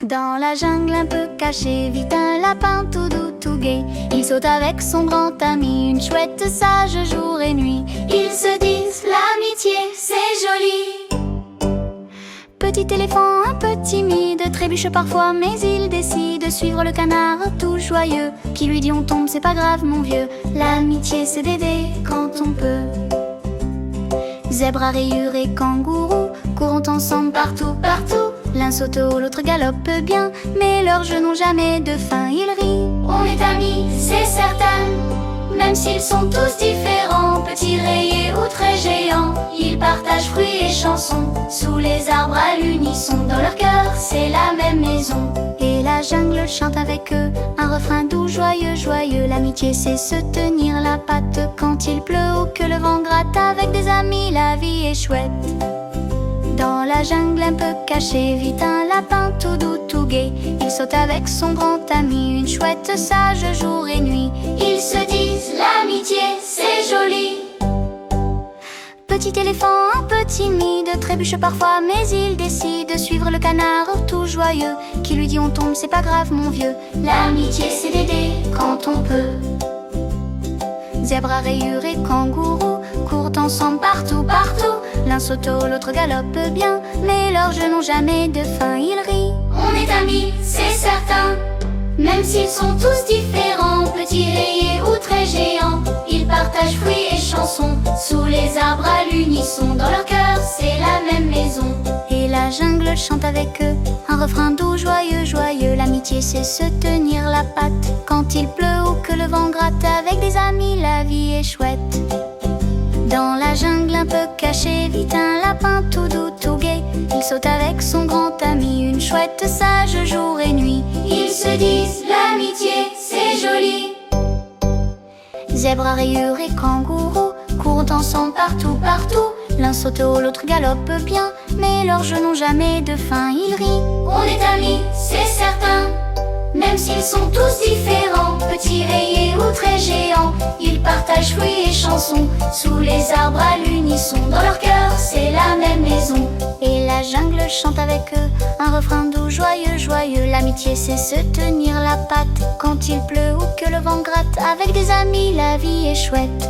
Dans la jungle un peu cachée vit un lapin tout doux, tout gai. Il saute avec son grand ami, une chouette sage jour et nuit. Ils se disent l'amitié, c'est joli. Petit éléphant un peu timide trébuche parfois, mais il décide de suivre le canard tout joyeux, qui lui dit on tombe, c'est pas grave mon vieux. L'amitié c'est d'aider quand on peut. Zèbre à rayures et kangourou courent ensemble partout, partout. L'un saute haut, l'autre galope bien, mais leurs jeux n'ont jamais de fin. Ils rient, on est amis, c'est certain. Même s'ils sont tous différents, petits rayés ou très géants, ils partagent fruits et chansons. Sous les arbres à l'unisson, dans leur cœur, c'est la même maison. Et la jungle chante avec eux, un refrain doux, joyeux, joyeux. L'amitié c'est se tenir la patte quand il pleut ou que le vent gratte. Avec des amis, la vie est chouette. Dans la jungle un peu cachée vit un lapin tout doux, tout gai. Il saute avec son grand ami, une chouette sage jour et nuit. Ils se disent l'amitié, c'est joli. Petit éléphant un peu timide trébuche parfois, mais il décide de suivre le canard tout joyeux, qui lui dit on tombe, c'est pas grave mon vieux. L'amitié c'est d'aider quand on peut. Zèbre à rayures et kangourou courent ensemble partout, partout. L'un saute haut, l'autre galope bien, mais leurs jeux n'ont jamais de fin. Ils rient, on est amis, c'est certain. Même s'ils sont tous différents, petits rayés ou très géants, ils partagent fruits et chansons. Sous les arbres à l'unisson, dans leur cœur, c'est la même maison. Et la jungle chante avec eux, un refrain doux, joyeux, joyeux. L'amitié c'est se tenir la patte quand il pleut ou que le vent gratte. Avec des amis, la vie est chouette. Dans la jungle un peu cachée vit un lapin tout doux, tout gai. Il saute avec son grand ami, une chouette sage jour et nuit. Ils se disent l'amitié, c'est joli. Zèbre à rayures et kangourou courent ensemble partout, partout. L'un saute haut, l'autre galope bien, mais leurs jeux n'ont jamais de fin. Ils rient, on est amis, c'est certain. Même s'ils sont tous différents, petits rayés ou très géants, ils partagent fruits et chansons. Sous les arbres à l'unisson, dans leur cœur, c'est la même maison. Et la jungle chante avec eux, un refrain doux, joyeux, joyeux. L'amitié c'est se tenir la patte quand il pleut ou que le vent gratte. Avec des amis, la vie est chouette.